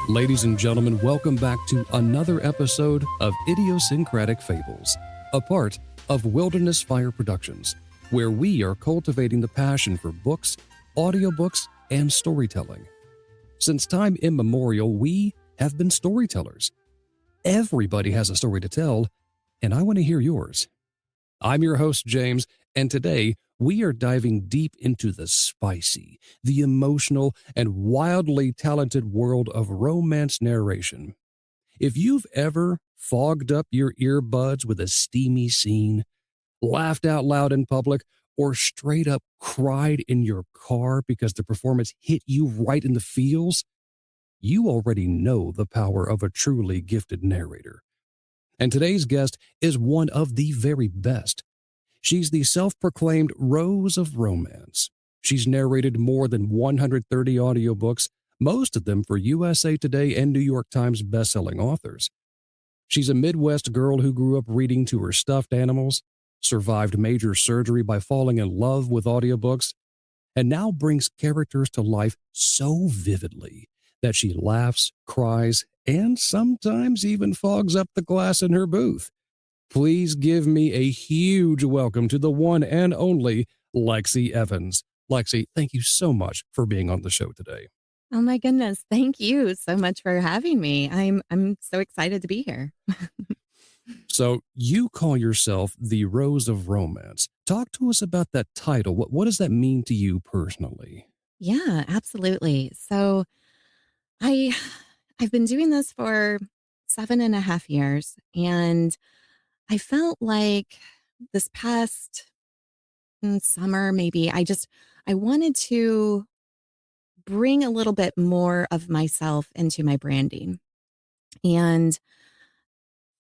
Ladies and gentlemen, welcome back to another episode of Idiosyncratic Fables, a part of Wilderness Fire Productions, where we are cultivating the passion for books, audiobooks, and storytelling. Since time immemorial, we have been storytellers. Everybody has a story to tell, and I want to hear yours. I'm your host, James, and today we are diving deep into the spicy, the emotional, and wildly talented world of romance narration. If you've ever fogged up your earbuds with a steamy scene, laughed out loud in public, or straight up cried in your car because the performance hit you right in the feels, you already know the power of a truly gifted narrator. And today's guest is one of the very best. She's the self-proclaimed Rose of Romance. She's narrated more than 130 audiobooks, most of them for USA Today and New York Times bestselling authors. She's a Midwest girl who grew up reading to her stuffed animals, survived major surgery by falling in love with audiobooks, and now brings characters to life so vividly that she laughs, cries, and sometimes even fogs up the glass in her booth. Please give me a huge welcome to the one and only Lexi Evans. Lexi, thank you so much for being on the show today. Oh my goodness. Thank you so much for having me. I'm so excited to be here. So you call yourself the Rose of Romance. Talk to us about that title. What does that mean to you personally? Yeah, absolutely. So I I've been doing this for 7.5 years, and I felt like this past summer, maybe I wanted to bring a little bit more of myself into my branding and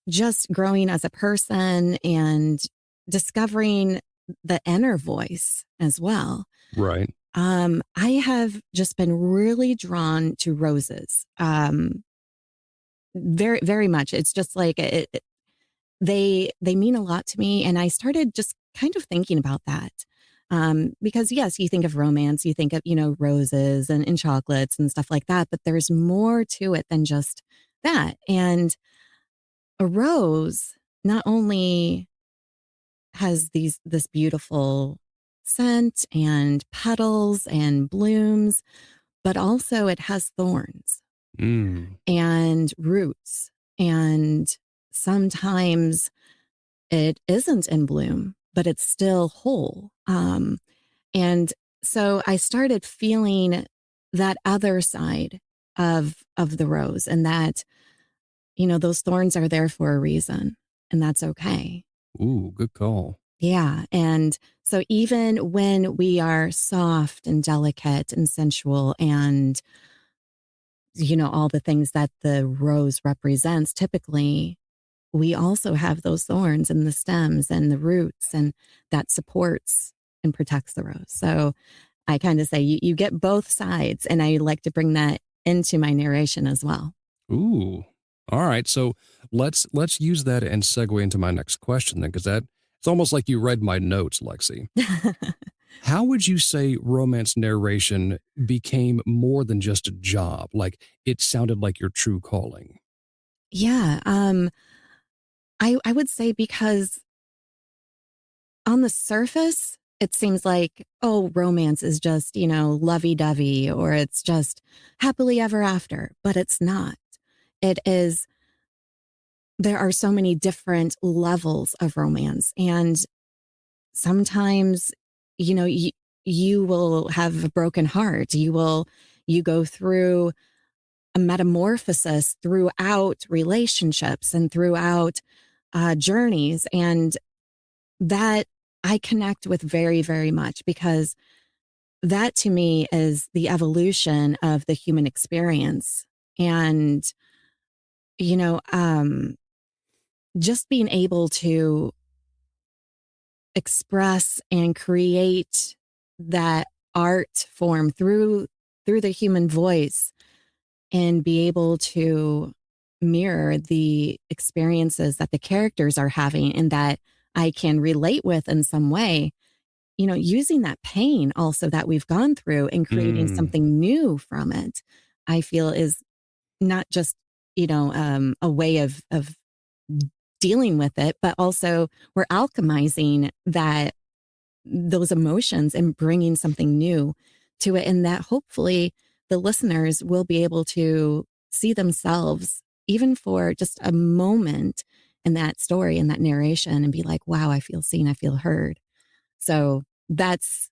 just growing as a person and discovering the inner voice as well. Right. I have just been really drawn to roses. Very, very much. It's just like they mean a lot to me, and I started just kind of thinking about that. Because yes, you think of romance, you think of roses and chocolates and stuff like that, but there's more to it than just that. And a rose not only has this beautiful scent and petals and blooms, but also it has thorns Mm. and roots. And sometimes it isn't in bloom, but it's still whole. And so I started feeling that other side of the rose, and that, those thorns are there for a reason, and that's okay. Ooh, good call. Yeah. And so even when we are soft and delicate and sensual and, all the things that the rose represents, typically we also have those thorns in the stems and the roots, and that supports and protects the rose. So I kind of say you get both sides, and I like to bring that into my narration as well. Ooh. All right. So let's use that and segue into my next question then, because it's almost like you read my notes, Lexi. How would you say romance narration became more than just a job? Like it sounded like your true calling. Yeah. I would say because on the surface, it seems like, oh, romance is just, lovey-dovey, or it's just happily ever after, but it's not. It is, there are so many different levels of romance. And sometimes, you will have a broken heart. You go through a metamorphosis throughout relationships and throughout journeys. And that I connect with very, very much, because that to me is the evolution of the human experience. And, you know, um, just being able to express and create that art form through the human voice, and be able to mirror the experiences that the characters are having and that I can relate with in some way, using that pain also that we've gone through and creating Mm. something new from it, I feel is not just, a way of dealing with it, but also we're alchemizing those emotions and bringing something new to it. And that hopefully the listeners will be able to see themselves, even for just a moment, in that story and that narration, and be like, wow, I feel seen, I feel heard. So that's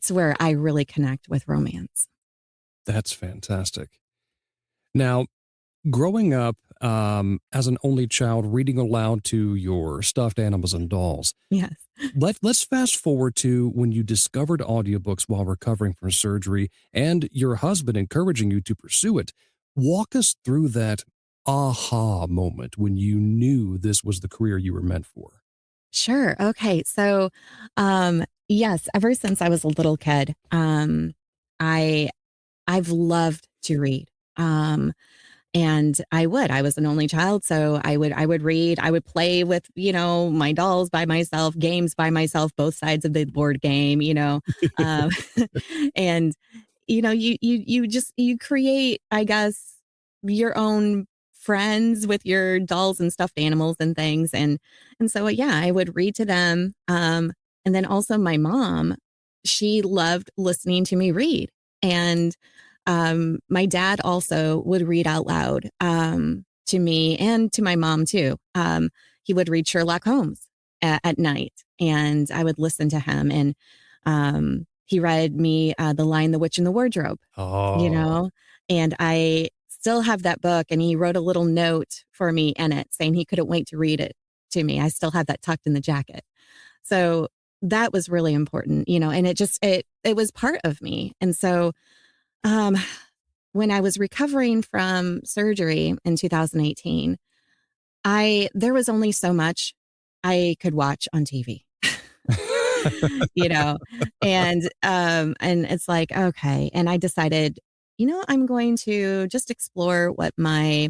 where I really connect with romance. That's fantastic. Now, growing up as an only child, reading aloud to your stuffed animals and dolls, Yes. let's fast forward to when you discovered audiobooks while recovering from surgery and your husband encouraging you to pursue it. Walk us through that aha moment when you knew this was the career you were meant for. Sure. Okay. So, yes, ever since I was a little kid, I I've loved to read. And I was an only child. So I would read, I would play with, my dolls by myself, games by myself, both sides of the board game, um, and, you create, I guess, your own friends with your dolls and stuffed animals and things. And so, yeah, I would read to them. And then also my mom, she loved listening to me read. And my dad also would read out loud to me and to my mom too. He would read Sherlock Holmes at night, and I would listen to him. And he read me The Lion, the Witch, and the Wardrobe. You Oh, know, and I still have that book. And he wrote a little note for me in it saying he couldn't wait to read it to me. I still have that tucked in the jacket. So that was really important, and it was part of me. And so um, when I was recovering from surgery in 2018, there was only so much I could watch on TV, you know, and it's like, okay. And I decided, I'm going to just explore what my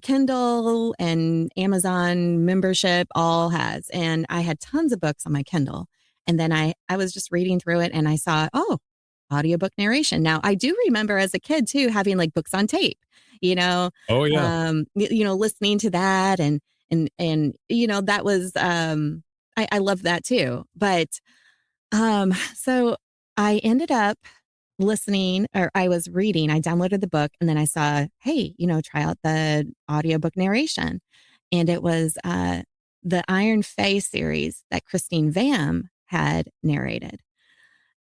Kindle and Amazon membership all has. And I had tons of books on my Kindle. And then I was just reading through it and I saw, oh, audiobook narration. Now I do remember as a kid too, having like books on tape, you know, oh yeah. listening to that and, that was, I love that too. But, so I ended up listening, or I was reading, I downloaded the book and then I saw, hey, try out the audiobook narration. And it was the Iron Fae series that Christine Vam had narrated.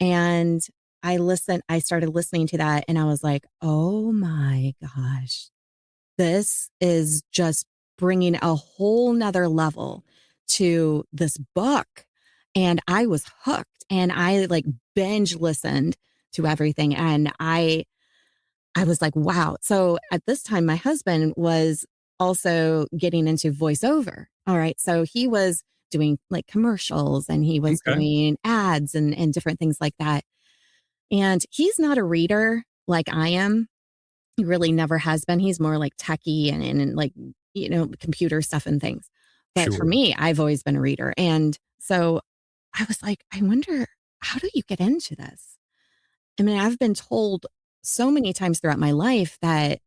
And I started listening to that and I was like, oh my gosh, this is just bringing a whole nother level to this book. And I was hooked and I like binge listened to everything. And I was like, wow. So at this time, my husband was also getting into voiceover. All right. So he was doing like commercials and he was Okay. doing ads and different things like that. And he's not a reader like I am. He really never has been. He's more like techie and like, computer stuff and things. But for Sure. me, I've always been a reader. And so I was like, I wonder, how do you get into this? I mean, I've been told so many times throughout my life that,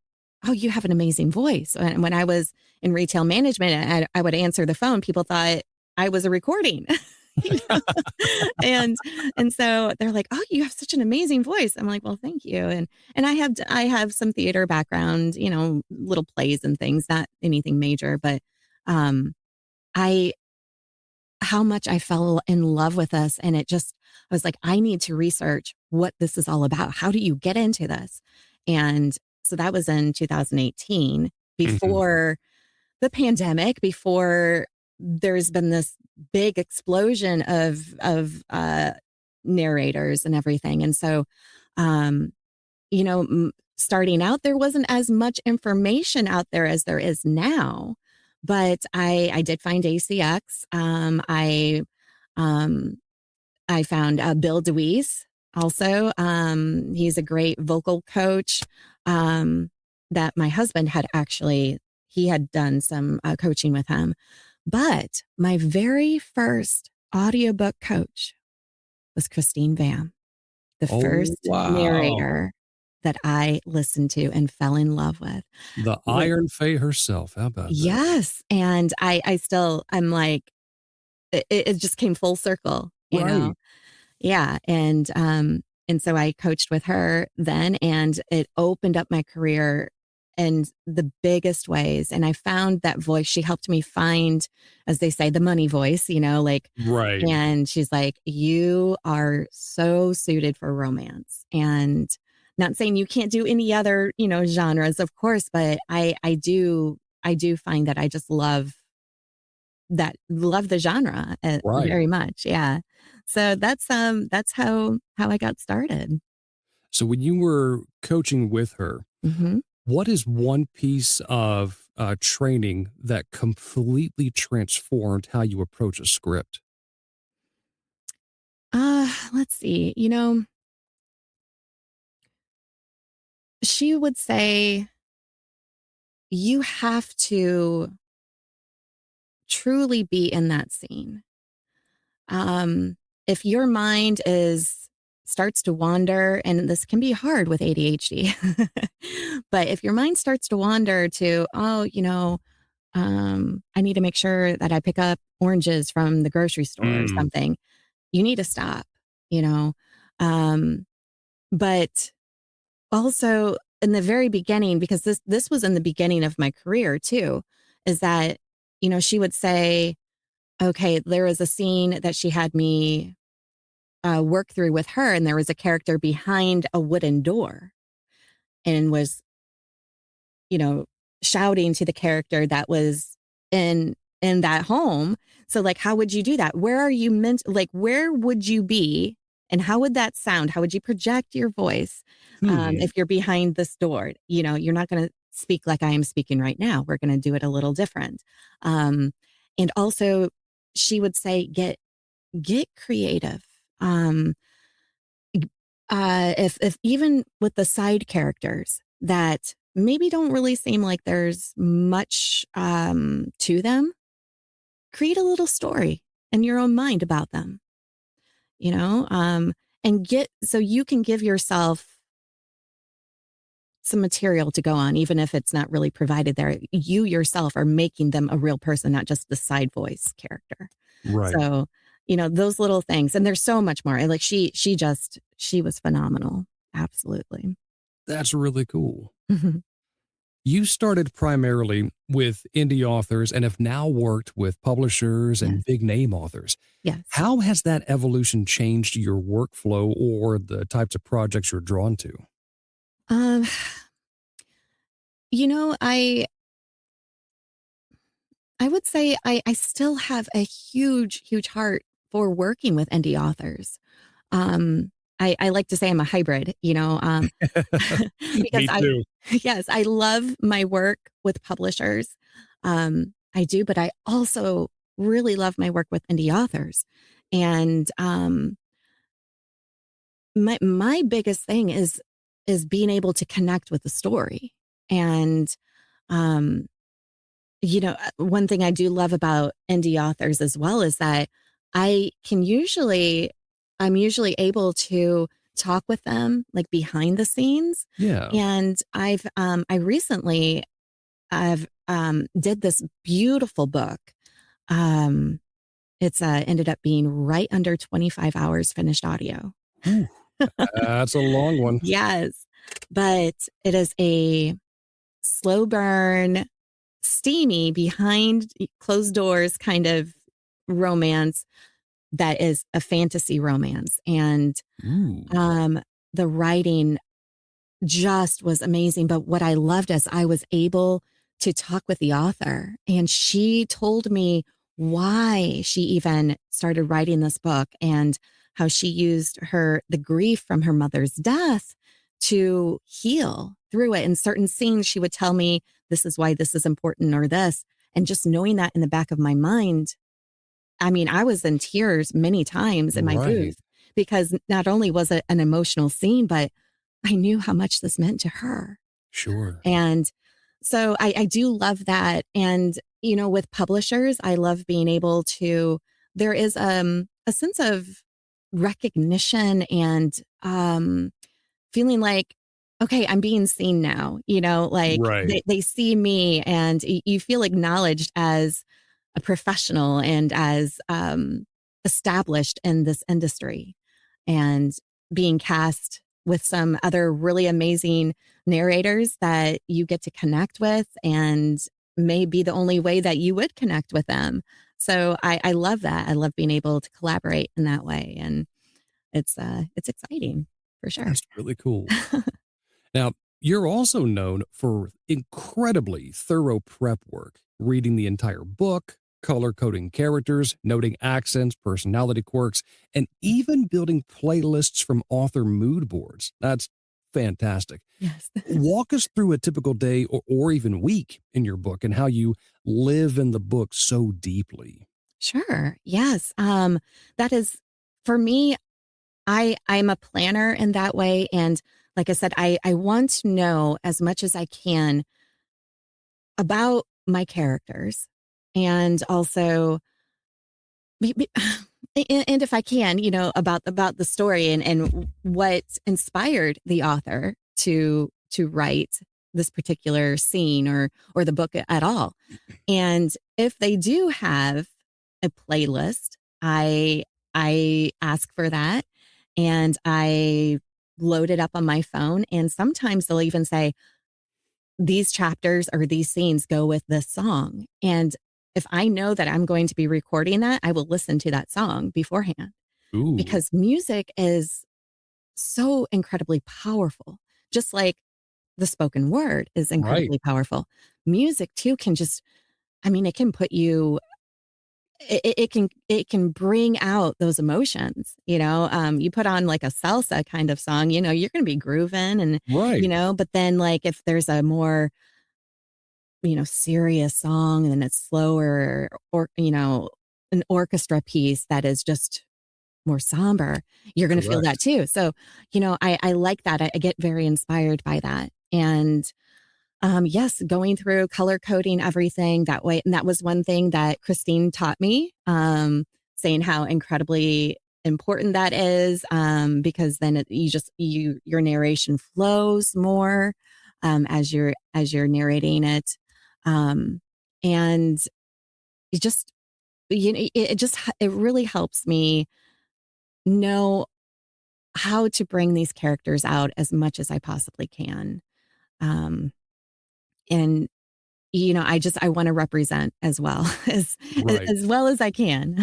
oh, you have an amazing voice. And when I was in retail management, I would answer the phone. People thought I was a recording, you know? and and so they're like, oh, you have such an amazing voice. I'm like, well, thank you. And I have some theater background, little plays and things, not anything major, but um, I how much I fell in love with this. And I was like, I need to research what this is all about. How do you get into this? And so that was in 2018, Mhm. before the pandemic, before there's been this big explosion of narrators and everything. And so, um, starting out, there wasn't as much information out there as there is now. But I did find ACX. Um, I found Bill DeWeese also. He's a great vocal coach that my husband had actually, he had done some coaching with him. But my very first audiobook coach was Christine Vam, the Oh, first wow. narrator. that I listened to and fell in love with. The With Iron Fae herself. How about that? Yes, and I'm like, it just came full circle, you know? Right. Yeah, and so I coached with her then, and it opened up my career in the biggest ways, and I found that voice. She helped me find, as they say, the money voice, like, Right. and she's like, "You are so suited for romance." And not saying you can't do any other, genres, of course, but I do find that I just love the genre, Right. very much, yeah. So that's how I got started. So when you were coaching with her, Mhm. what is one piece of training that completely transformed how you approach a script? Let's see, she would say, "You have to truly be in that scene." If your mind is starts to wander, and this can be hard with ADHD, but if your mind starts to wander to, "Oh, I need to make sure that I pick up oranges from the grocery store," or Mm, something, you need to stop, you know? Um, but also in the very beginning, because this was in the beginning of my career too, is that, she would say, okay, there was a scene that she had me work through with her, and there was a character behind a wooden door and was, you know, shouting to the character that was in that home. So like, how would you do that? Where are you meant, like, where would you be, and how would that sound? How would you project your voice hmm. if you're behind this door? You're not going to speak like I am speaking right now. We're going to do it a little different. Um, and also, she would say, get creative. Um, if even with the side characters that maybe don't really seem like there's much to them, create a little story in your own mind about them, you know, um, and get so you can give yourself some material to go on, even if it's not really provided there. You yourself are making them a real person, not just the side voice character. Right. So, those little things, and there's so much more. And like she was phenomenal. Absolutely. That's really cool. You started primarily with indie authors and have now worked with publishers Yes. and big name authors. Yes. How has that evolution changed your workflow or the types of projects you're drawn to? Um, you know, I would say I still have a huge, huge heart for working with indie authors. I like to say I'm a hybrid, because Me I too. yes, I love my work with publishers. I do, but I also really love my work with indie authors. And my biggest thing is being able to connect with the story. And um one thing I do love about indie authors as well is that I can usually, I'm usually able to talk with them like behind the scenes. Yeah. And I recently, I've, did this beautiful book. Um, it's ended up being right under 25 hours finished audio. Whew, that's a long one. Yes. But it is a slow burn, steamy, behind closed doors kind of romance that is a fantasy romance. And Ooh. um, the writing just was amazing. But what I loved is I was able to talk with the author, and she told me why she even started writing this book and how she used the grief from her mother's death to heal through it. In certain scenes, she would tell me, this is why this is important, or this. And just knowing that in the back of my mind, I mean, I was in tears many times in my Right. booth, because not only was it an emotional scene, but I knew how much this meant to her. Sure. And so I do love that. And, with publishers, I love being able to, there is a sense of recognition and feeling like okay, I'm being seen now, like Right. they see me and you feel acknowledged as a professional and as established in this industry and being cast with some other really amazing narrators that you get to connect with and may be the only way that you would connect with them. So I love that. I love being able to collaborate in that way. And it's exciting for sure. That's really cool. Now, you're also known for incredibly thorough prep work, reading the entire book, color coding characters, noting accents, personality quirks, and even building playlists from author mood boards. That's fantastic. Yes. Walk us through a typical day or even week in your book and how you live in the book so deeply. Sure. Yes. That is for me, I'm a planner in that way. And like I said, I want to know as much as I can about my characters and also maybe and if I can, about the story and what inspired the author to write this particular scene or the book at all. And if they do have a playlist, I ask for that and I load it up on my phone. And sometimes they'll even say, these chapters or these scenes go with this song. And if I know that I'm going to be recording that, I will listen to that song beforehand Ooh, because music is so incredibly powerful. Just like the spoken word is right, incredibly powerful. Music too can just, I mean, it can put you it can bring out those emotions, you put on like a salsa kind of song, you're going to be grooving and right, but then like if there's a more serious song and then it's slower or an orchestra piece that is just more somber, you're going to feel that correct. too. So I like that. I get very inspired by that. And yes, going through color coding everything that way. And that was one thing that Christine taught me, saying how incredibly important that is, because then your narration flows more as you're narrating it, um, and it just it really helps me know how to bring these characters out as much as I possibly can. Um, and I want to represent as well Right. as well as I can.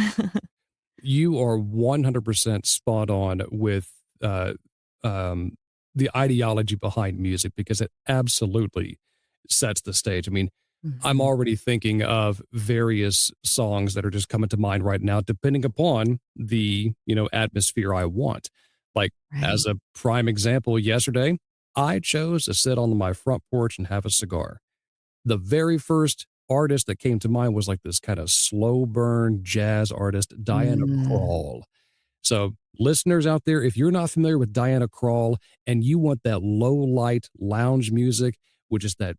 You are 100% spot on with uh, um, the ideology behind music because it absolutely sets the stage. I mean, I'm Mhm. already thinking of various songs that are just coming to mind right now, depending upon the, atmosphere I want. Like, as Right. a prime example, yesterday, I chose to sit on my front porch and have a cigar. The very first artist that came to mind was like this kind of slow burn jazz artist, Diana Mm. Krall. So, listeners out there, if you're not familiar with Diana Krall and you want that low light lounge music, which is that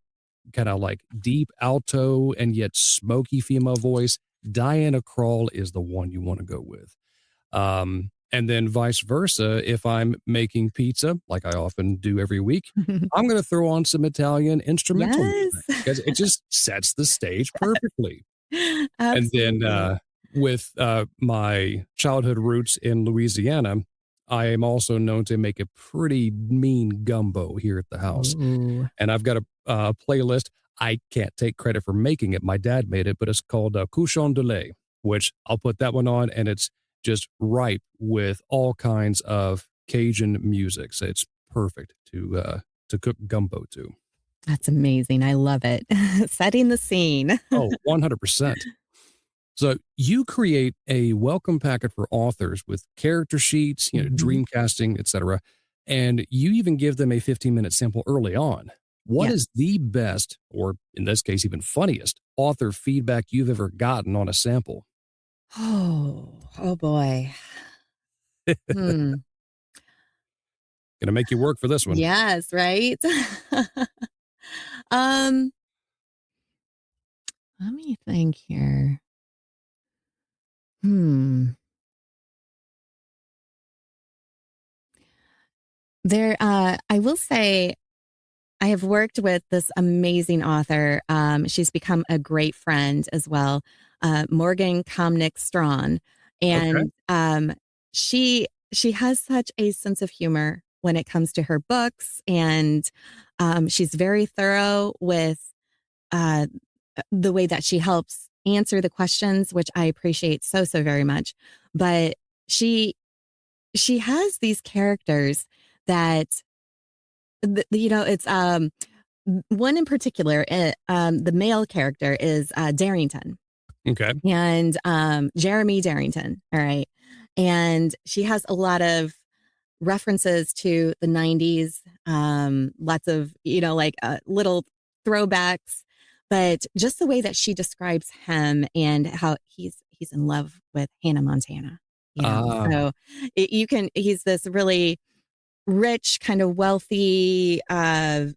kind of like deep alto and yet smoky female voice, Diana Krall is the one you want to go with. And then vice versa, if I'm making pizza, like I often do every week, I'm going to throw on some Italian instrumental Yes. music because it just sets the stage perfectly. And then Absolutely. with my childhood roots in Louisiana, I am also known to make a pretty mean gumbo here at the house. Ooh, And I've got a playlist. I can't take credit for making it. My dad made it, but it's called Couchon de lait, which I'll put that one on, and it's just ripe with all kinds of Cajun music. So it's perfect to cook gumbo to. that's amazing. I love it. Setting the scene. Oh, 100%. So you create a welcome packet for authors with character sheets, Mhm. dream casting, etc. And you even give them a 15-minute sample early on. What Yes. is the best, or in this case, even funniest, author feedback you've ever gotten on a sample? Oh boy. Hmm. Gonna make you work for this one. Yes, right? Um, Let me think here. Hmm. I will say I have worked with this amazing author. She's become a great friend as well, Morgan Comnick Strawn, Okay. and she has such a sense of humor when it comes to her books, and she's very thorough with uh, the way that she helps answer the questions, which I appreciate so very much. But she she has these characters that it's one in particular. The male character is Darrington, Okay. and Jeremy Darrington. All right, and she has a lot of references to the 90s, lots of little throwbacks, but just the way that she describes him and how he's in love with Hannah Montana. Ah. So he's this really rich, kind of wealthy, mm,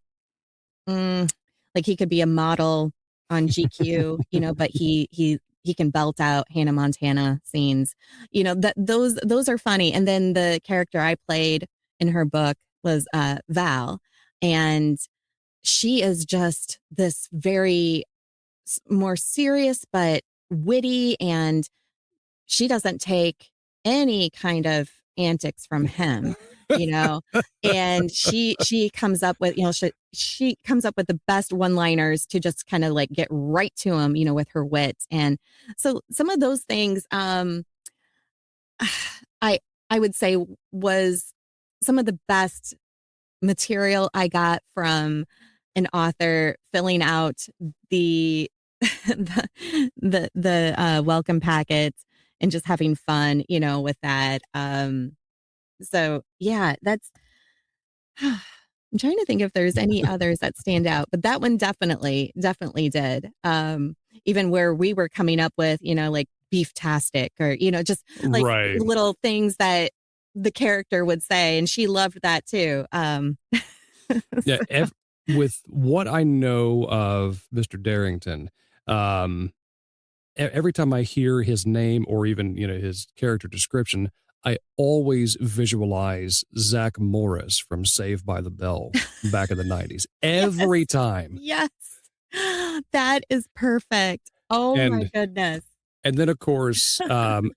like he could be a model on GQ, but he can belt out Hannah Montana scenes. That those are funny. And then the character I played in her book was Val, and she is just this very more serious but witty, and she doesn't take any kind of antics from him, you know. And she comes up with, she comes up with the best one-liners to just kind of like get right to him, with her wit. And so some of those things, I I would say was some of the best material I got from an author filling out the the welcome packet and just having fun, with that. So yeah, that's I'm trying to think if there's any others that stand out, but that one definitely did. Even where we were coming up with, like beef-tastic, or, just like Right. little things that the character would say, and she loved that too. Yeah. With what I know of Mr. Darrington, um, every time I hear his name or even, his character description, I always visualize Zach Morris from Saved by the Bell back in the 90s. Yes, Every time. yes. That is perfect. Oh my And goodness. And then, of course,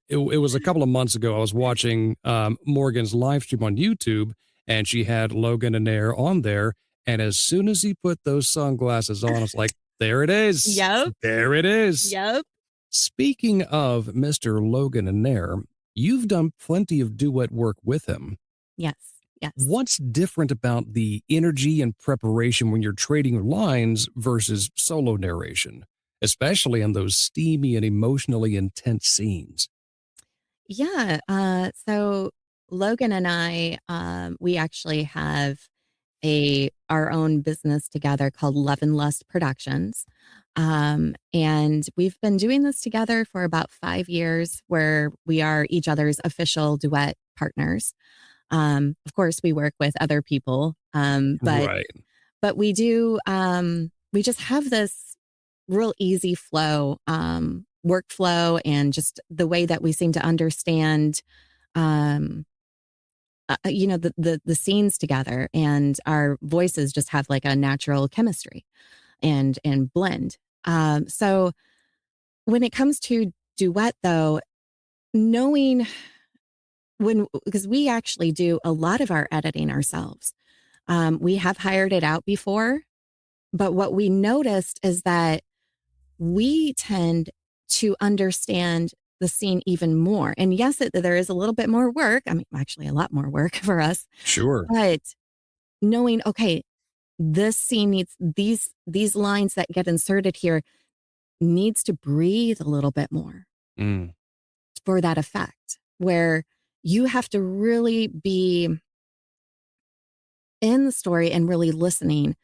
it was a couple of months ago, I was watching Morgan's live stream on YouTube, and she had Logan and Air on there. And as soon as he put those sunglasses on, I was like, there it is. Yep. There it is. Yep. Speaking of Mr. Logan and Air, you've done plenty of duet work with him. Yes. Yes. What's different about the energy and preparation when you're trading lines versus solo narration, especially in those steamy and emotionally intense scenes? Yeah. So Logan and I, we actually have our own business together called Love and Lust Productions. And we've been doing this together for about 5 years, where we are each other's official duet partners. Of course, we work with other people, Right. but we just have this real easy flow, workflow, and just the way that we seem to understand, um, the scenes together, and our voices just have like a natural chemistry and blend. So when it comes to duet, though, knowing because we actually do a lot of our editing ourselves. We have hired it out before, but what we noticed is that we tend to understand the scene even more. And yes, there is a little bit more work. I mean, actually, a lot more work for us. Sure. But knowing, okay, this scene needs these lines that get inserted here needs to breathe a little bit more Mm. for that effect, where you have to really be in the story and really listening,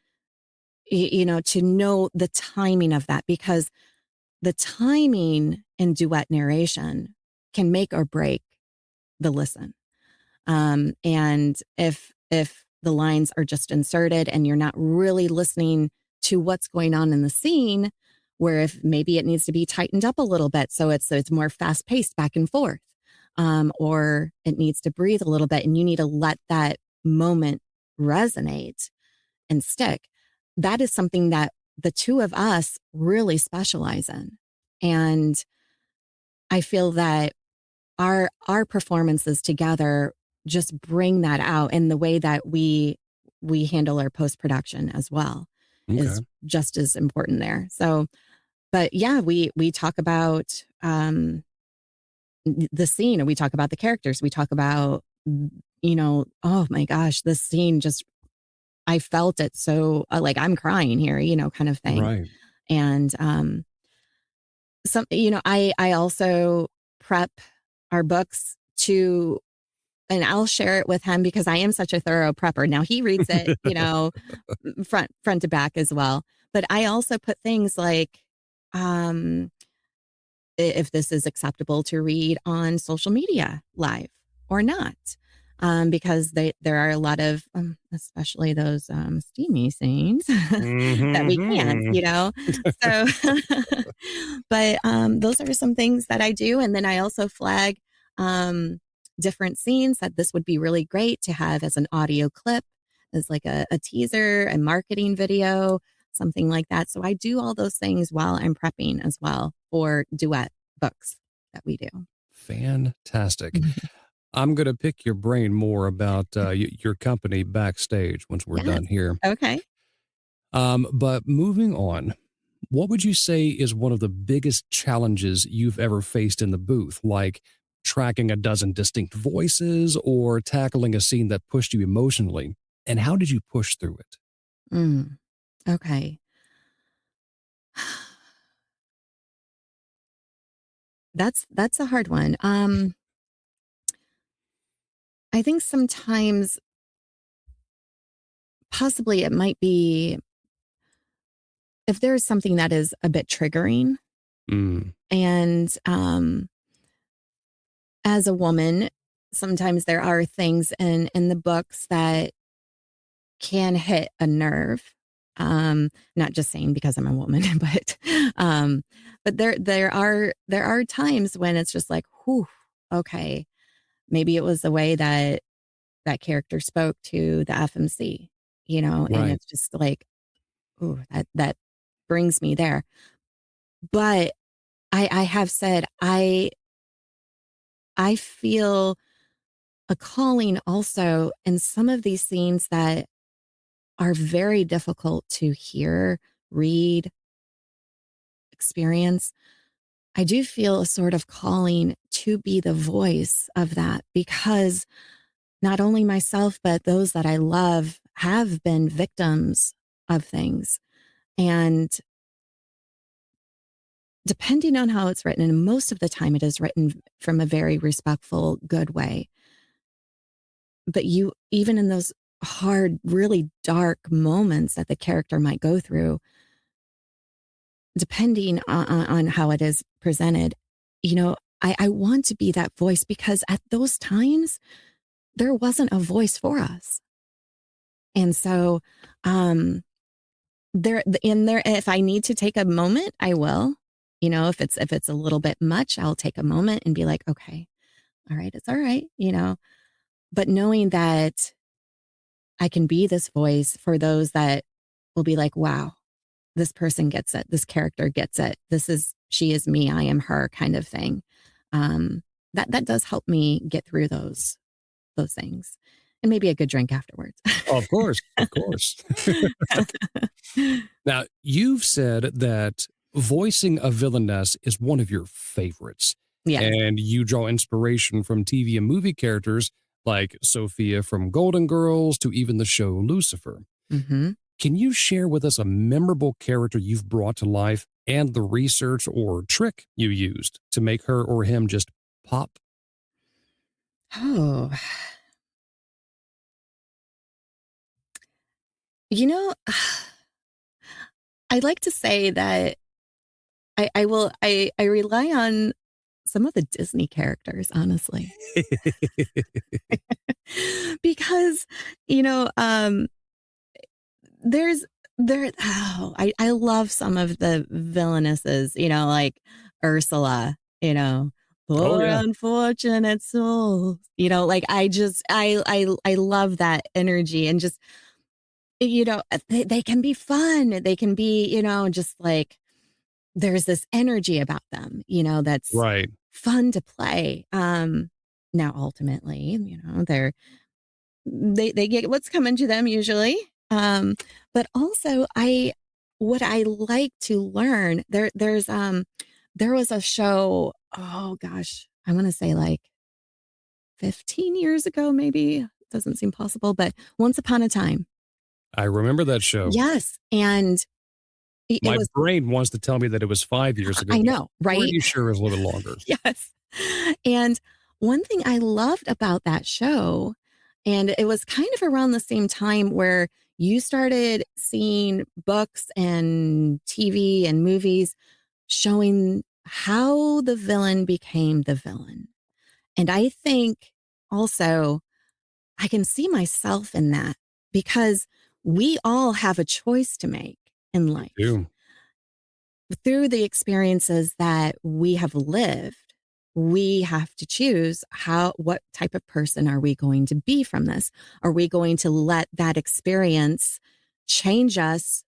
to know the timing of that, because the timing in duet narration can make or break the listen. And if the lines are just inserted and you're not really listening to what's going on in the scene, where if maybe it needs to be tightened up a little bit so it's more fast paced back and forth, or it needs to breathe a little bit, and you need to let that moment resonate and stick. that is something that the two of us really specialize in. And I feel that our performances together just bring that out, and the way that we handle our post production as well Okay. is just as important there. So, but yeah, we talk about the scene, and we talk about the characters. We talk about, oh my gosh, this scene just, I felt it so, like I'm crying here, kind of thing. Right. And I also prep our books to, and I'll share it with him because I am such a thorough prepper. Now he reads it, front to back as well. But I also put things like, um, if this is acceptable to read on social media live or not. Because there are a lot of, especially those steamy scenes that we can't, Mm-hmm. So, but those are some things that I do. And then I also flag different scenes that this would be really great to have as an audio clip, as like a teaser, a marketing video, something like that. So I do all those things while I'm prepping as well for duet books that we do. Fantastic. I'm going to pick your brain more about your company backstage once we're Yes. done here. Okay. But moving on, what would you say is one of the biggest challenges you've ever faced in the booth, like tracking a dozen distinct voices or tackling a scene that pushed you emotionally? And how did you push through it? Mm, okay. That's a hard one. I think sometimes possibly it might be if there's something that is a bit triggering, Mm, and as a woman, sometimes there are things in the books that can hit a nerve. Not just saying because I'm a woman, um, but there are times when it's just like, whew, okay, maybe it was the way that that character spoke to the FMC, and right. it's just like, ooh, that brings me there. But I have said I feel a calling also in some of these scenes that are very difficult to hear, read, experience. I do feel a sort of calling to be the voice of that, because not only myself, but those that I love have been victims of things. And depending on how it's written, and most of the time it is written from a very respectful, good way. But even in those hard, really dark moments that the character might go through, depending on how it is presented, I want to be that voice, because at those times, there wasn't a voice for us. And so, if I need to take a moment, I will. If it's a little bit much, I'll take a moment and be like, okay, all right, it's all right, But knowing that I can be this voice for those that will be like, wow, this person gets it. This character gets it. She is me. I am her, kind of thing. That does help me get through those things, and maybe a good drink afterwards. Of course. Of course. Now, you've said that voicing a villainess is one of your favorites, Yes. and you draw inspiration from TV and movie characters like Sophia from Golden Girls to even the show Lucifer. Hmm. Can you share with us a memorable character you've brought to life and the research or trick you used to make her or him just pop? Oh, you know, I like to say that I rely on some of the Disney characters, honestly, because you know, there's there. Oh, I love some of the villainesses, like Ursula, Oh, poor yeah. unfortunate soul, like I love that energy, and just they can be fun. They can be, just like there's this energy about them, that's Right. fun to play. Now ultimately, they get what's coming to them usually. But also what I like to learn, there was a show, oh gosh, I want to say like 15 years ago, maybe. Doesn't seem possible, but Once Upon a Time. I remember that show. Yes. And it My was, brain wants to tell me that it was 5 years ago, I but know, I'm right? pretty sure it was a little bit longer. Yes. And one thing I loved about that show, and it was kind of around the same time where you started seeing books and TV and movies showing how the villain became the villain. And I think also I can see myself in that because we all have a choice to make in We life. do. Through the experiences that we have lived, we have to choose what type of person are we going to be from this? Are we going to let that experience change us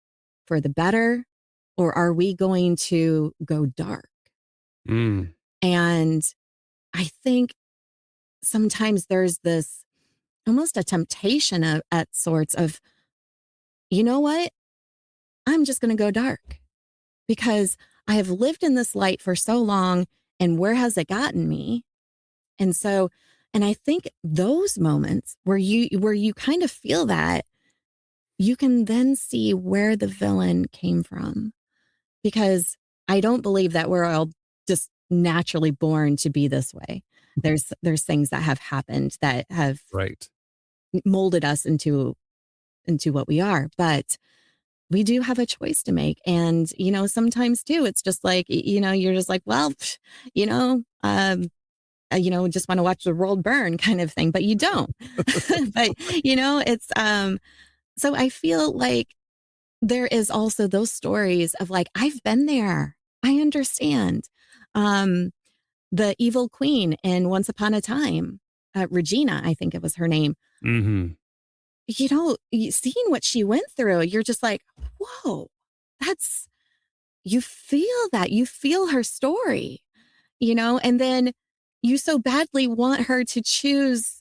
for the better? Or are we going to go dark? Mm, And I think sometimes there's this almost a temptation at sorts of, you know what? I'm just going to go dark because I have lived in this light for so long. And where has it gotten me? And so, and I think those moments where you kind of feel that, you can then see where the villain came from. Because I don't believe that we're all just naturally born to be this way. There's things that have happened that have right. molded us into what we are. But we do have a choice to make. And, sometimes too, it's just like, you're just like, well, you know, um, just want to watch the world burn kind of thing, but you don't. But, it's, so I feel like there is also those stories of like, I've been there. I understand. Um, the evil queen in Once Upon a Time, Regina, I think it was her name. Hmm. Seeing what she went through, you're just like, whoa, that's, you feel her story, and then you so badly want her to choose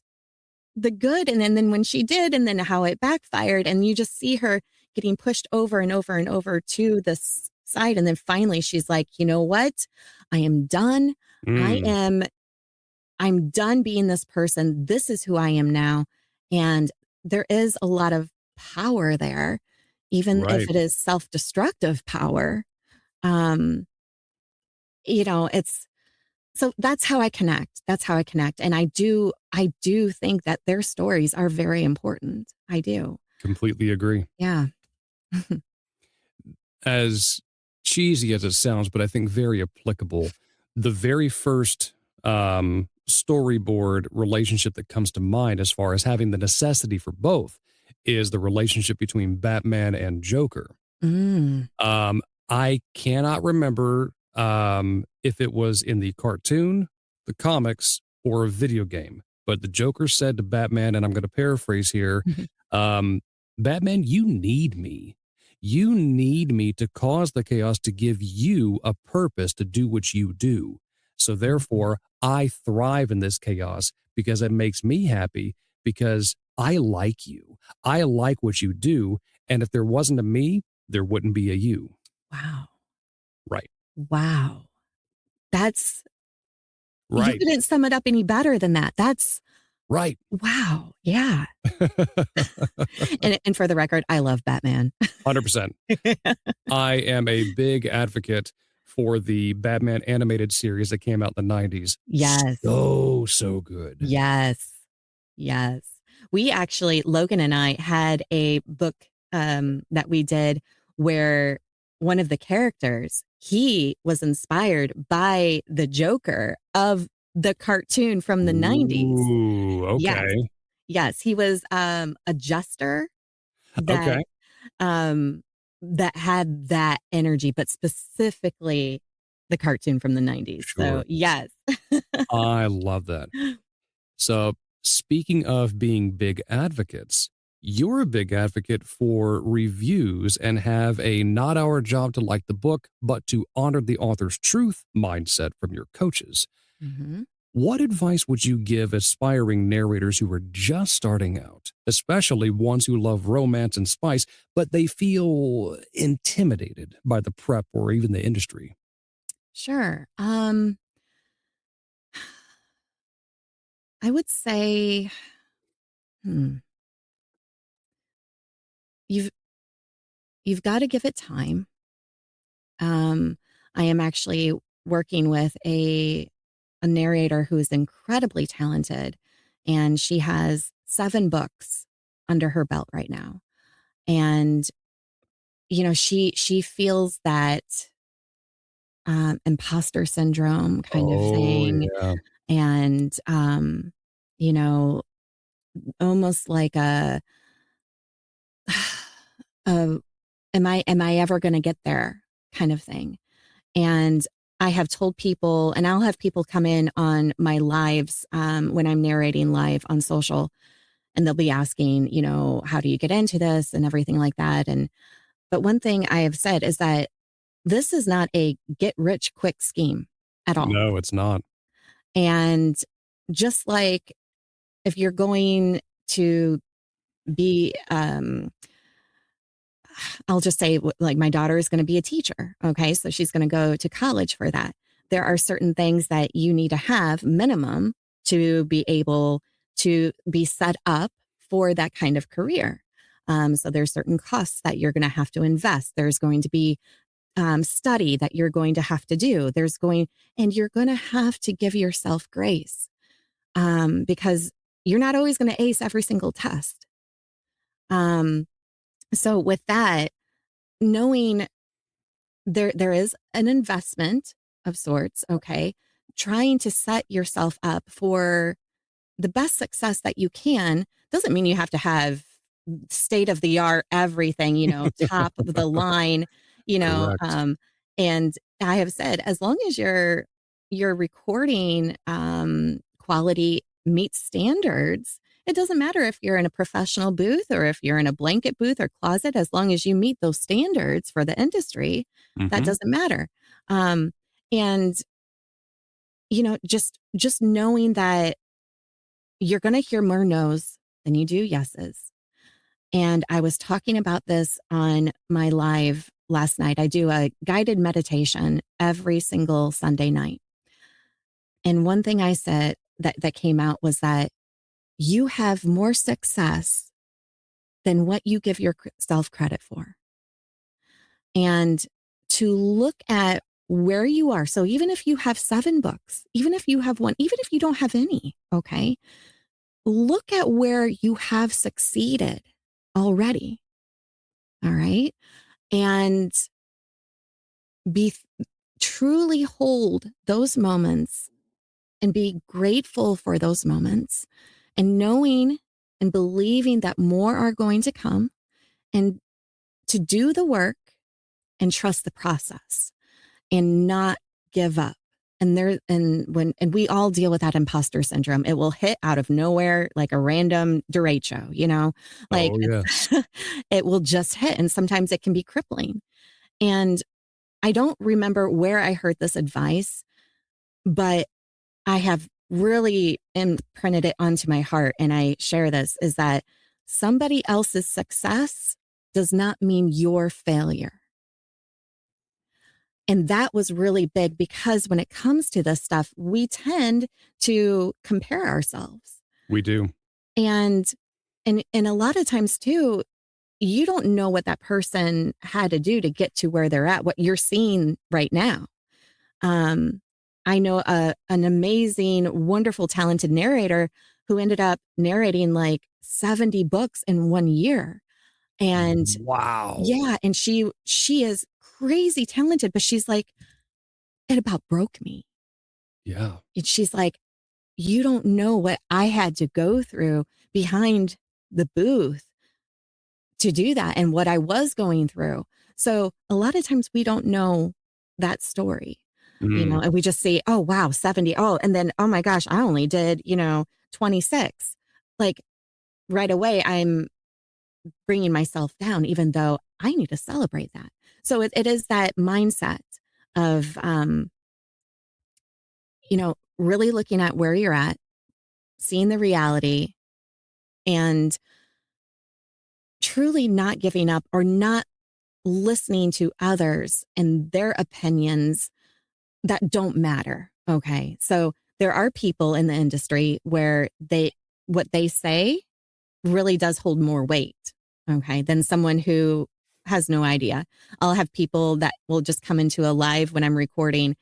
the good. And then when she did, and then how it backfired, and you just see her getting pushed over and over and over to this side. And then finally she's like, you know what? I am done. I Mm, am I'm done being this person. This is who I am now. And there is a lot of power there, even if right. it is self destructive power. Um, it's so that's how I connect. That's how I connect. And I do think that their stories are very important. I do. Completely agree. Yeah. As cheesy as it sounds, but I think very applicable. The very first storyboard relationship that comes to mind, as far as having the necessity for both, is the relationship between Batman and Joker. Mm. Um, I cannot remember if it was in the cartoon, the comics, or a video game, but the Joker said to Batman, and I'm going to paraphrase here, um, Batman, you need me. You need me to cause the chaos to give you a purpose to do what you do. So therefore, I thrive in this chaos because it makes me happy because I like you. I like what you do. And if there wasn't a me, there wouldn't be a you. Wow. Right. Wow. That's, you Right. couldn't sum it up any better than that. That's, Right. wow. Yeah. And for the record, I love Batman. 100%. I am a big advocate for the Batman animated series that came out in the 90s. Yes. So good. Yes. Yes. We actually, Logan and I had a book that we did where one of the characters, he was inspired by the Joker of the cartoon from the 90s. Ooh, Yes. okay. Yes. He was a jester that Okay. um that had that energy, but specifically the cartoon from the 90s. So Sure. yes. I love that. So, speaking of being big advocates, You're a big advocate for reviews and have a not our job to like the book, but to honor the author's truth mindset from your coaches. Hmm. What advice would you give aspiring narrators who are just starting out, especially ones who love romance and spice, but they feel intimidated by the prep or even the industry? Sure. I would say, hmm, you've you've got to give it time. I am actually working with a narrator who is incredibly talented, and she has 7 books under her belt right now. And she feels that imposter syndrome kind of Oh, thing, yeah. and you know, almost like a am I ever going to get there kind of thing. And I have told people, and I'll have people come in on my lives when I'm narrating live on social, and they'll be asking, how do you get into this and everything like that. But one thing I have said is that this is not a get rich quick scheme at all. No, it's not. And just like if you're going to be, I'll just say, like, my daughter is going to be a teacher. Okay. So she's going to go to college for that. There are certain things that you need to have minimum to be able to be set up for that kind of career. So there's certain costs that you're going to have to invest. There's going to be study that you're going to have to do. And you're going to have to give yourself grace because you're not always going to ace every single test. Um, so with that, knowing there is an investment of sorts, okay, trying to set yourself up for the best success that you can doesn't mean you have to have state of the art everything, top of the line, you know Correct. um and I have said, as long as your recording quality meets standards, it doesn't matter if you're in a professional booth or if you're in a blanket booth or closet. As long as you meet those standards for the industry, that Hmm. doesn't matter. And just knowing that you're going to hear more no's than you do yeses. And I was talking about this on my live last night. I do a guided meditation every single Sunday night. And one thing I said that came out was that you have more success than what you give yourself credit for. And to look at where you are. So even if you have 7 books, even if you have one, even if you don't have any, okay, look at where you have succeeded already. All right. And be truly hold those moments and be grateful for those moments, and knowing and believing that more are going to come, and to do the work and trust the process and not give up. And we all deal with that imposter syndrome. It will hit out of nowhere like a random derecho, like Oh, yes. it will just hit. And sometimes it can be crippling. And I don't remember where I heard this advice, but I have really imprinted it onto my heart. And I share this, is that somebody else's success does not mean your failure. And that was really big, because when it comes to this stuff, we tend to compare ourselves. We do. And and a lot of times too, you don't know what that person had to do to get to where they're at, what you're seeing right now. Um, I know an amazing, wonderful, talented narrator who ended up narrating like 70 books in 1 year. And Wow. yeah, and she is crazy talented, but she's like, it about broke me. Yeah. And she's like, you don't know what I had to go through behind the booth to do that, and what I was going through. So a lot of times we don't know that story, Mm. and we just say, oh, wow, 70. Oh, and then, oh my gosh, I only did, 26. Like right away, I'm bringing myself down, even though I need to celebrate that. So it is that mindset of, really looking at where you're at, seeing the reality, and truly not giving up or not listening to others and their opinions that don't matter. Okay. So there are people in the industry where what they say really does hold more weight. Okay. Than someone who has no idea. I'll have people that will just come into a live when I'm recording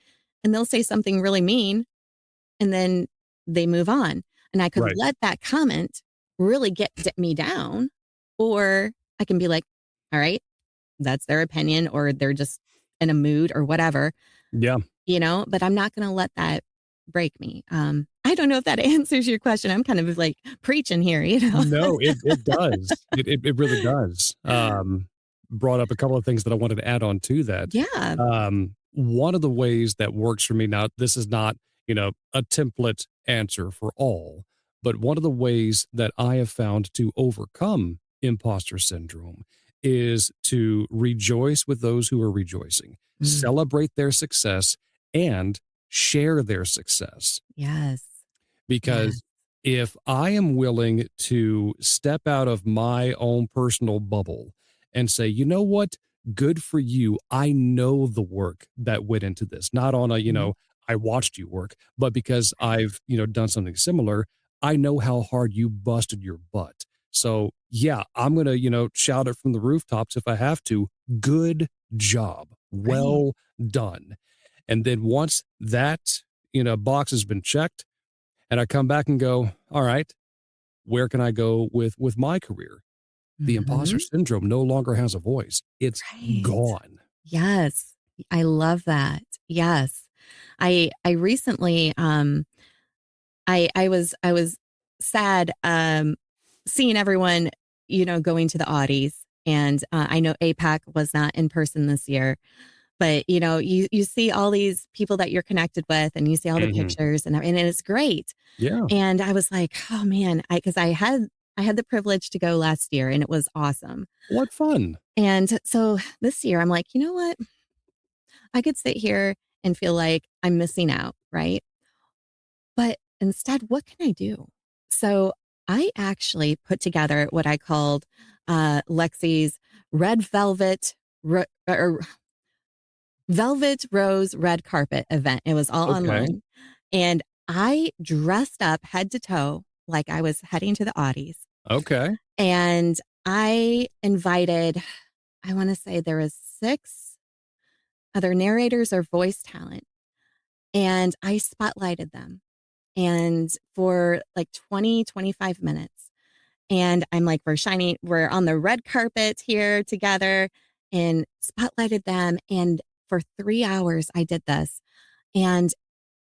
and they'll say something really mean and then they move on. And I could Right. let that comment really get me down, or I can be like, all right, that's their opinion, or they're just in a mood or whatever, Yeah. but I'm not going to let that break me. I don't know if that answers your question. I'm kind of like preaching here. No, it does. It really does. Brought up a couple of things that I wanted to add on to that. Yeah. One of the ways that works for me now, this is not, a template answer for all, but one of the ways that I have found to overcome imposter syndrome is to rejoice with those who are rejoicing, Mm, celebrate their success, and share their success. yes. Yeah. Because if I am willing to step out of my own personal bubble and say, you know what, good for you. I know the work that went into this, not on a, Mhm. I watched you work, but because Right. I've, done something similar, I know how hard you busted your butt. So yeah, I'm going to, shout it from the rooftops if I have to. Good job. Right. Well done. And then once that, box has been checked, and I come back and go, all right, where can I go with my career? The imposter Hmm. syndrome no longer has a voice. It's Right. gone. Yes. I love that. Yes. I recently I was sad seeing everyone, going to the Audis. And I know APAC was not in person this year, but you see all these people that you're connected with and you see all the Hmm. pictures and it's great. Yeah. And I was like, oh man, because I had the privilege to go last year and it was awesome. What fun. And so this year I'm like, you know what? I could sit here and feel like I'm missing out, right? But instead, what can I do? So I actually put together what I called Lexi's red velvet or velvet rose red carpet event. It was all Okay. online. And I dressed up head to toe like I was heading to the Audis. Okay. And I invited, I want to say there was 6 other narrators or voice talent. And I spotlighted them. And for like 20, 25 minutes. And I'm like, we're on the red carpet here together and spotlighted them. And for 3 hours, I did this. And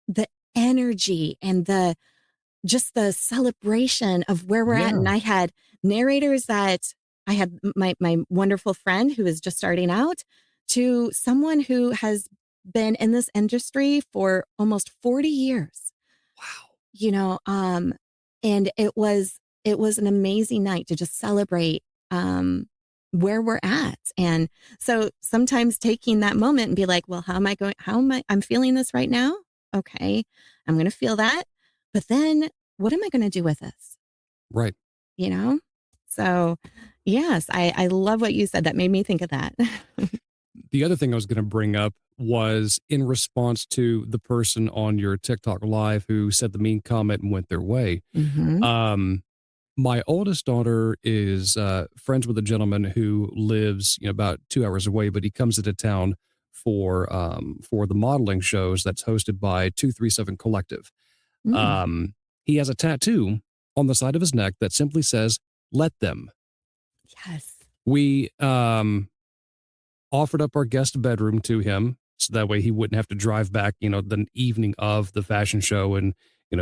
the energy and just the celebration of where we're at. Yeah. And I had narrators that I had my wonderful friend who is just starting out to someone who has been in this industry for almost 40 years, Wow. you know, um, and it was an amazing night to just celebrate where we're at. And so sometimes taking that moment and be like, well, I'm feeling this right now. Okay. I'm going to feel that. But then what am I going to do with this? Right. You know? So yes, I love what you said. That made me think of that. The other thing I was going to bring up was in response to the person on your TikTok live who said the mean comment and went their way. Hmm. Um, My oldest daughter is friends with a gentleman who lives, about 2 hours away, but he comes into town for the modeling shows that's hosted by 237 Collective. Mm, He has a tattoo on the side of his neck that simply says, "Let them." yes. We offered up our guest bedroom to him so that way he wouldn't have to drive back, the evening of the fashion show and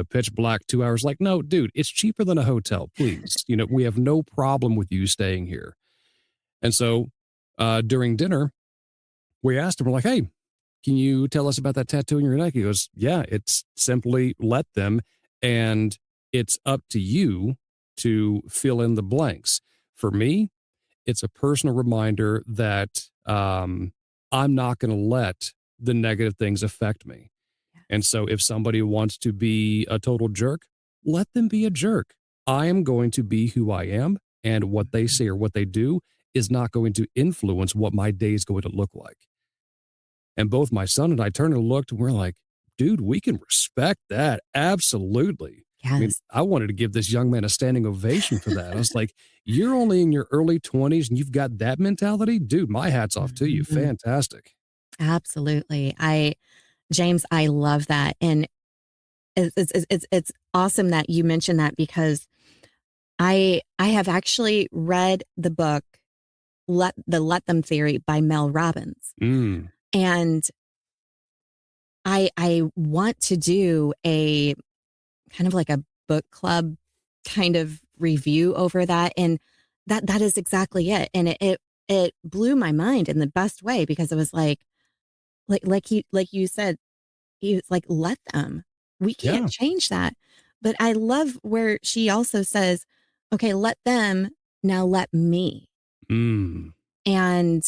pitch black 2 hours. Like, no, dude, it's cheaper than a hotel. Please, we have no problem with you staying here. And so during dinner, we asked him, we're like, hey, can you tell us about that tattoo in your neck? He goes, yeah, it's simply let them. And it's up to you to fill in the blanks. For me, it's a personal reminder that I'm not going to let the negative things affect me. And Yes. so if somebody wants to be a total jerk, let them be a jerk. I am going to be who I am, and what they Mhm. say or what they do is not going to influence what my day is going to look like. And both my son and I turned and looked, and we're like, dude, we can respect that. Absolutely. I mean, Yes. I wanted to give this young man a standing ovation for that. I was like, you're only in your early 20s and you've got that mentality? Dude, my hat's off to you. Mhm. Fantastic. Absolutely. James, I love that. And it's awesome that you mentioned that because I have actually read the book Let Them Theory by Mel Robbins. Mm, And I want to do a kind of like a book club kind of review over that. And that is exactly it. And it blew my mind in the best way because it was like you said, he was like, let them. We can't yeah. change that. But I love where she also says, okay, let them, now let me. Mm, And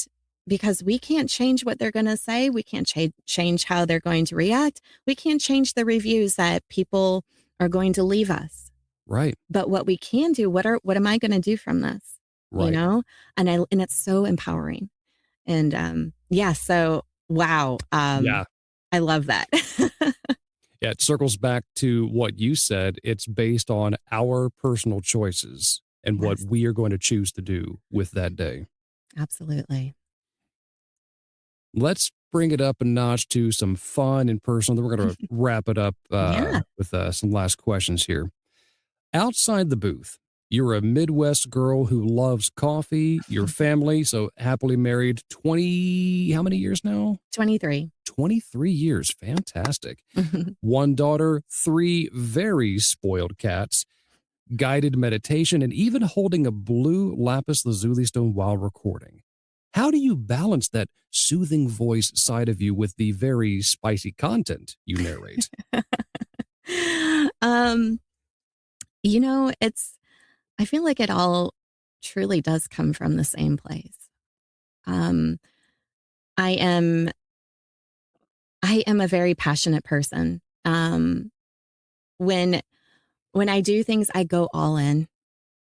because we can't change what they're going to say, we can't change how they're going to react. We can't change the reviews that people are going to leave us. right. But what we can do, what am I going to do from this? You Right. know? And it's so empowering. And yeah, so wow. Yeah. I love that. Yeah. It circles back to what you said. It's based on our personal choices and what Yes, we are going to choose to do with that day. absolutely. Let's bring it up a notch to some fun and personal. Then we're going to wrap it up Yeah. with some last questions here. Outside the booth, you're a Midwest girl who loves coffee, your family, so happily married 20, how many years now? 23. 23 years. Fantastic. One daughter, three very spoiled cats, guided meditation, and even holding a blue lapis lazuli stone while recording. How do you balance that soothing voice side of you with the very spicy content you narrate? um, I feel like it all truly does come from the same place. Um, I am I am a very passionate person. When when I do things, I go all in,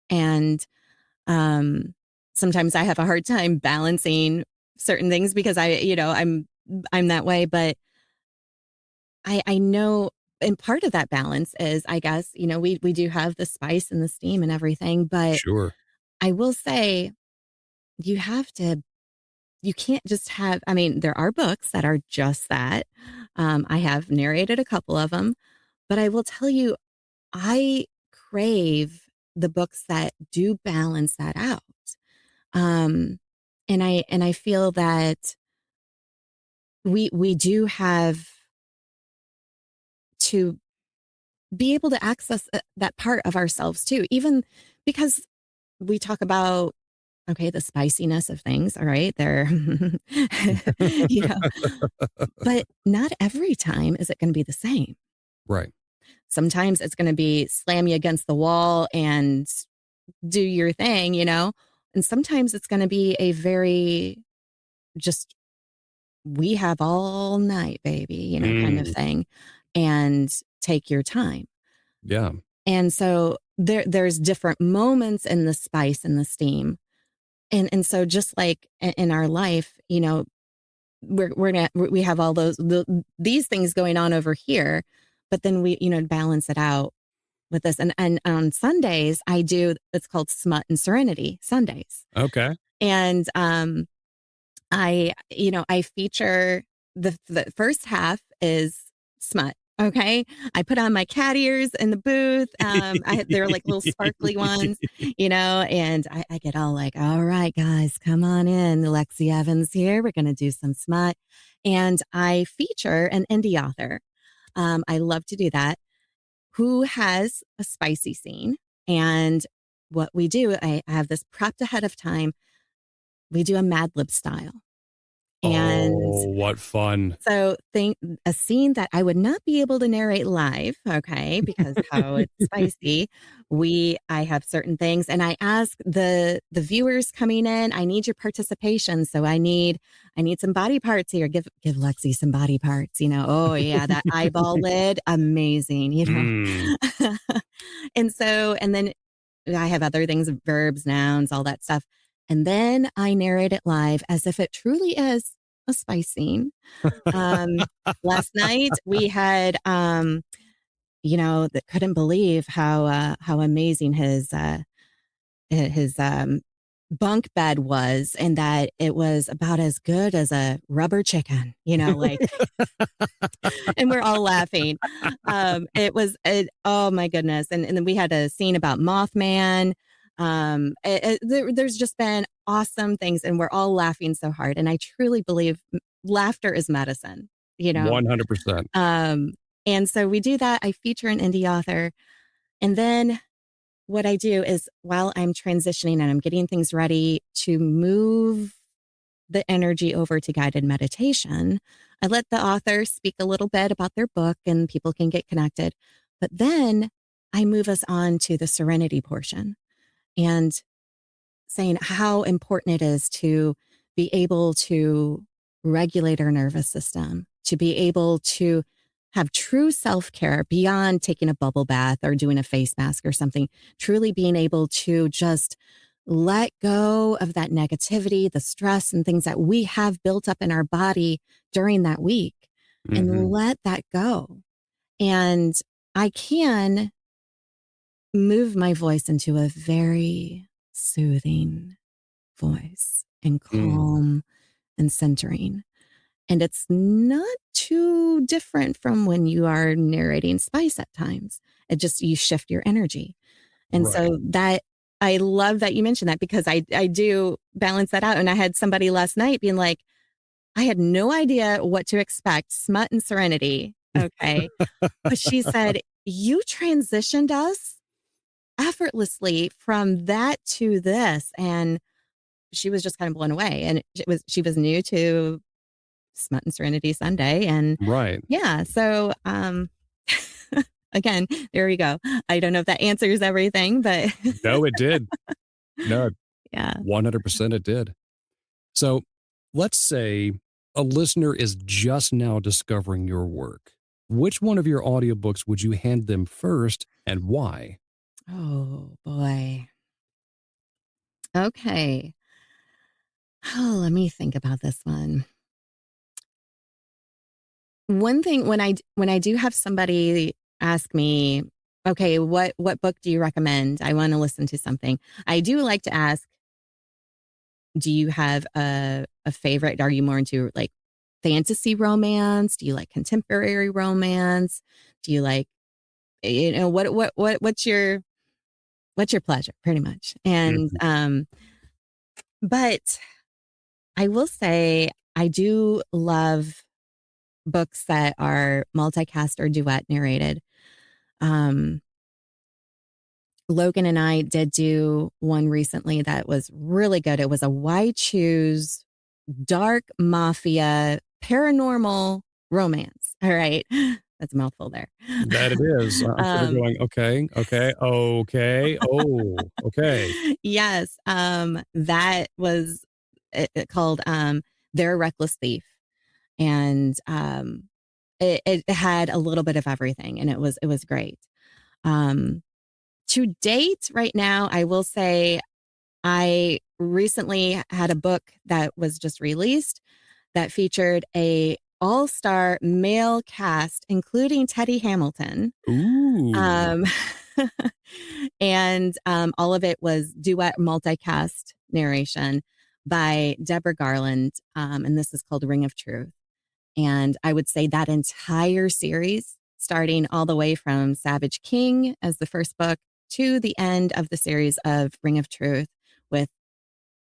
and um, sometimes I have a hard time balancing certain things because I'm that way. But I know, and part of that balance is, I guess, we do have the spice and the steam and everything, but Sure. I will say you have to you can't just have, I mean, there are books that are just that. I have narrated a couple of them, but I will tell you, I crave the books that do balance that out. Um, and I feel that we do have to be able to access that part of ourselves too, even because we talk about, okay, the spiciness of things. All right. They're, you know, but not every time is it going to be the same. Right. Sometimes it's going to be slam you against the wall and do your thing. And sometimes it's going to be a very just, we have all night, baby, kind of Mm, thing. And take your time. yeah. And so there's different moments in the spice and the steam. And so just like in our life, we have all these things going on over here, but then we, balance it out with this. And on Sundays, I do, it's called Smut and Serenity Sundays. Okay. And I feature the first half is smut. Okay. I put on my cat ears in the booth. They're like little sparkly ones, and I get all like, all right, guys, come on in. Lexi Evans here. We're going to do some smut. And I feature an indie author. I love to do that, who has a spicy scene. And what we do, I have this prepped ahead of time. We do a Mad Lib style. And Oh, what fun. so think a scene that I would not be able to narrate live, okay, because how it's spicy. I have certain things and I ask the viewers coming in, I need your participation. So I need some body parts here. Give Lexi some body parts, you know. Oh yeah, that eyeball lid, amazing, you Mm, know. And then I have other things, verbs, nouns, all that stuff. And then I narrate it live as if it truly is a spice scene. um, Last night we had, that couldn't believe how amazing his bunk bed was, and that it was about as good as a rubber chicken, like, and we're all laughing. Oh my goodness. And then we had a scene about Mothman. There's just been awesome things, and we're all laughing so hard. And I truly believe laughter is medicine, you know? 100%. Um, and so we do that. I feature an indie author. And then what I do is while I'm transitioning and I'm getting things ready to move the energy over to guided meditation, I let the author speak a little bit about their book and people can get connected. But then I move us on to the serenity portion and saying how important it is to be able to regulate our nervous system, to be able to have true self care beyond taking a bubble bath or doing a face mask or something, truly being able to just let go of that negativity, the stress, and things that we have built up in our body during that week and Hmm. let that go. And I can move my voice into a very soothing voice and Mm, calm and centering. And it's not too different from when you are narrating spice at times. You shift your energy. And right. so that I love that you mentioned that because I do balance that out. And I had somebody last night being like, I had no idea what to expect, smut and serenity. Okay. But she said, you transitioned us effortlessly from that to this. And she was just kind of blown away. And she was new to Smut and Serenity Sunday. And Right. yeah, so again, there we go. I don't know if that answers everything, but No, it did. No, yeah. 100% it did. So let's say a listener is just now discovering your work. Which one of your audiobooks would you hand them first and why? Oh boy. Okay. Oh, let me think about this one. One thing when I do have somebody ask me, okay, what book do you recommend? I want to listen to something. I do like to ask, do you have a favorite? Are you more into like fantasy romance? Do you like contemporary romance? Do you like, what's your pleasure pretty much? And Mhm. but I will say I do love books that are multicast or duet narrated. Um, Logan and I did do one recently that was really good. It was a Why Choose dark mafia paranormal romance. All right. That's a mouthful there. That it is. I'm sort of um, going, okay, okay, okay, oh, okay. yes. That was called They're a Reckless Thief. And it had a little bit of everything and it was great. Um, to date, right now, I will say I recently had a book that was just released that featured a all-star male cast, including Teddy Hamilton. Ooh, Um, and all of it was duet multicast narration by Deborah Garland. And this is called Ring of Truth. And I would say that entire series, starting all the way from Savage King as the first book to the end of the series of Ring of Truth, with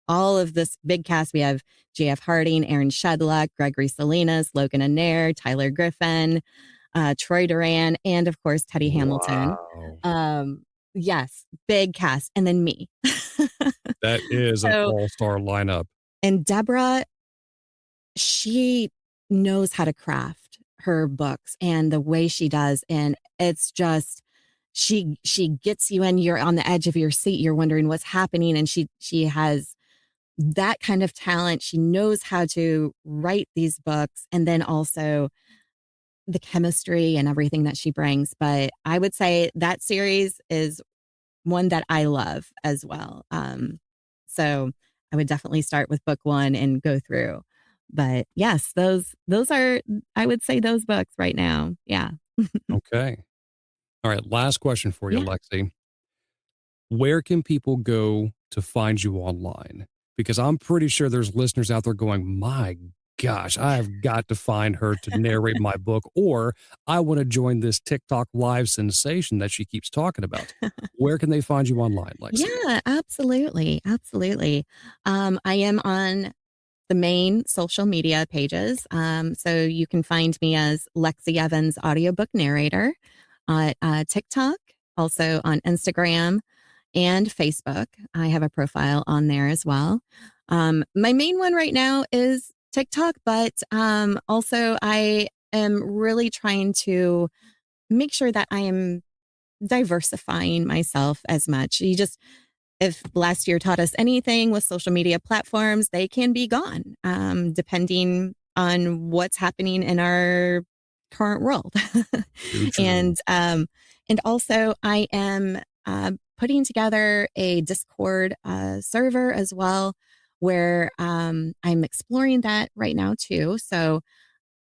all of this big cast. We have J.F. Harding, Aaron Shedlock, Gregory Salinas, Logan Anair, Tyler Griffin, Troy Duran, and of course, Teddy Hamilton. wow. Yes, big cast. And then me. That is an So, all-star lineup. and Deborah she knows how to craft her books and the way she does. And it's just, she gets you in, you're on the edge of your seat. You're wondering what's happening. And she has that kind of talent. She knows how to write these books and then also the chemistry and everything that she brings. But I would say that series is one that I love as well. So I would definitely start with book one and go through. But yes, those are, I would say, those books right now. Yeah. Okay. All right. Last question for you, Yeah. Lexi. Where can people go to find you online? Because I'm pretty sure there's listeners out there going, my gosh, I have got to find her to narrate my book, or I want to join this TikTok live sensation that she keeps talking about. Where can they find you online, Lexi? Yeah, absolutely. Absolutely. I am on the main social media pages. So you can find me as Lexi Evans audiobook narrator on TikTok, also on Instagram and Facebook. I have a profile on there as well. My main one right now is TikTok, but also I am really trying to make sure that I am diversifying myself as much. If last year taught us anything with social media platforms, they can be gone, depending on what's happening in our current world. Too true. And also I am putting together a Discord server as well, where I'm exploring that right now too. So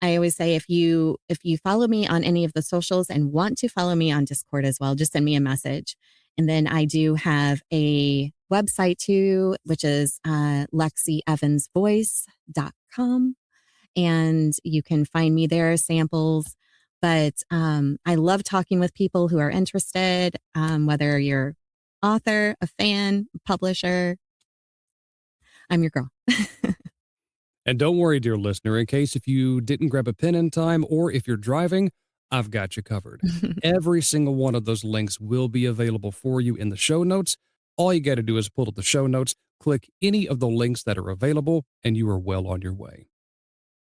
I always say if you follow me on any of the socials and want to follow me on Discord as well, just send me a message. And then I do have a website too, which is lexievansvoice.com. And you can find me there, samples. But I love talking with people who are interested, whether you're author, a fan, publisher, I'm your girl. And don't worry, dear listener, in case if you didn't grab a pen in time or if you're driving, I've got you covered. Every single one of those links will be available for you in the show notes. All you got to do is pull up the show notes, click any of the links that are available, and you are well on your way.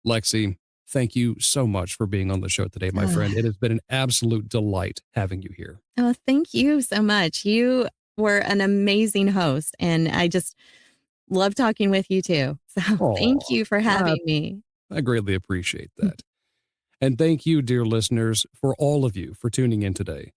Lexi, thank you so much for being on the show today, my friend. It has been an absolute delight having you here. Oh, thank you so much. You were an amazing host, and I just love talking with you too. So Oh, thank you for having me. I greatly appreciate that. And thank you, dear listeners, for all of you for tuning in today.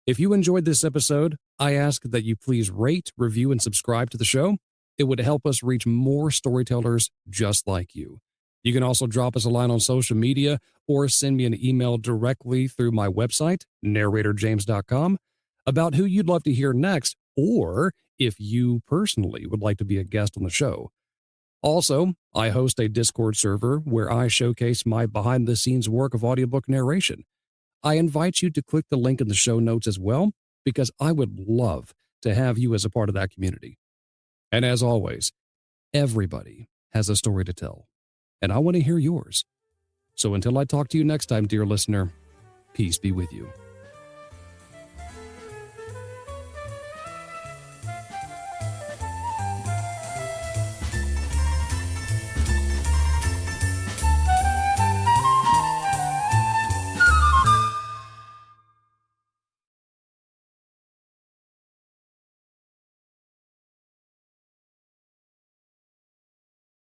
If you enjoyed this episode, I ask that you please rate, review, and subscribe to the show. It would help us reach more storytellers just like you. You can also drop us a line on social media or send me an email directly through my website, narratorjames.com, about who you'd love to hear next, or if you personally would like to be a guest on the show. Also, I host a Discord server where I showcase my behind-the-scenes work of audiobook narration. I invite you to click the link in the show notes as well, because I would love to have you as a part of that community. And as always, everybody has a story to tell, and I want to hear yours. So until I talk to you next time, dear listener, peace be with you.